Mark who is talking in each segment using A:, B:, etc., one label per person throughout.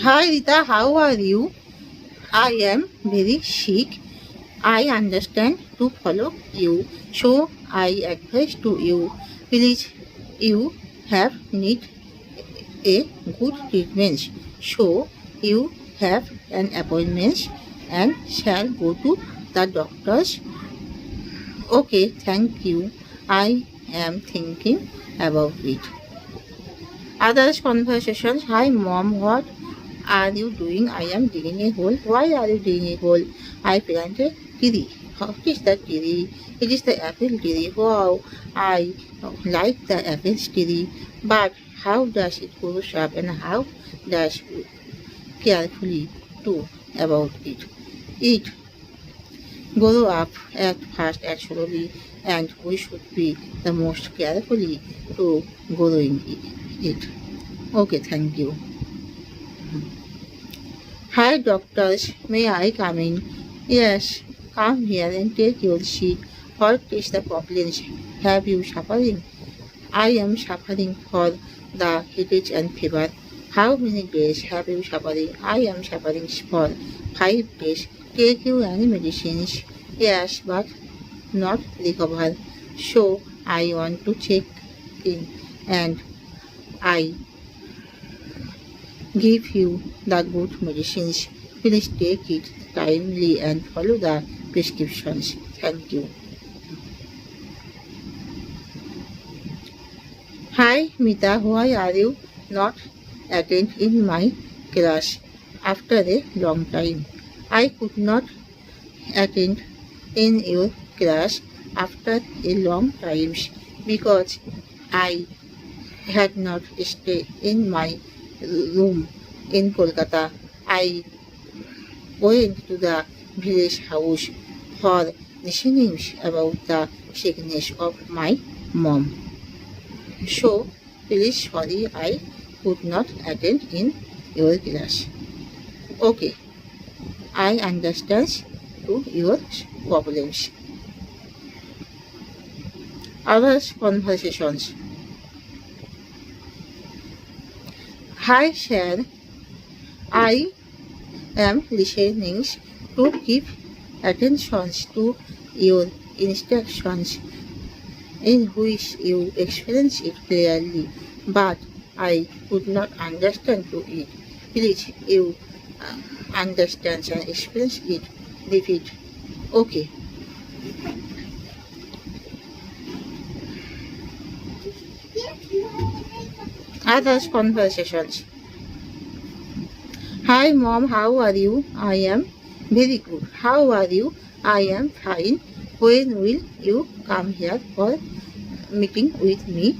A: Hi Rita, how are you? I am very sick. I understand to follow you, so I advise to you. Please, you have need a good treatment, so you have an appointment and shall go to the doctors. Okay, thank you. I am thinking about it. Others conversations. Hi mom, what are you doing? I am digging a hole. Why are you digging a hole? I planted kiri. What is that kiri? It is the apple kiri. Wow, I like the apple kiri. But how does it grow up and how does it carefully do about it? It grow up at fast and slowly, and we should be the most carefully to growing it. Okay, thank you. Hi doctors, may I come in? Yes, come here and take your seat. What is the problem? Have you suffering? I am suffering for the headache and fever. How many days have you suffering? I am suffering for 5 days. Take you any medicines? Yes, but not recover. So I want to check in and I give you the good medicines. Please take it timely and follow the prescriptions. Thank you. Hi Mita, why are you not attend in my class after a long time? I could not attend in your class after a long time because I had not stayed in my room in Kolkata. I went to the village house for listening about the sickness of my mom. So, please sorry I could not attend in your class. Okay, I understand to your problems. Other conversations. Hi, Shan. I am listening to give attention to your instructions in which you experience it clearly, but I could not understand to it. Please, you understand and experience it. Repeat. Okay. Others conversations. Hi mom, how are you? I am very good. How are you? I am fine. When will you come here for meeting with me?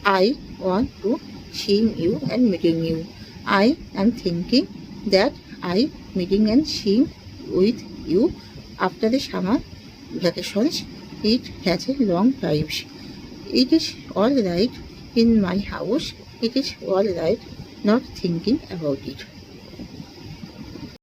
A: I want to seeing you and meeting you. I am thinking that I meeting and seeing with you after the summer vacations. It has a long time. It is all right in my house. It is all right not thinking about it.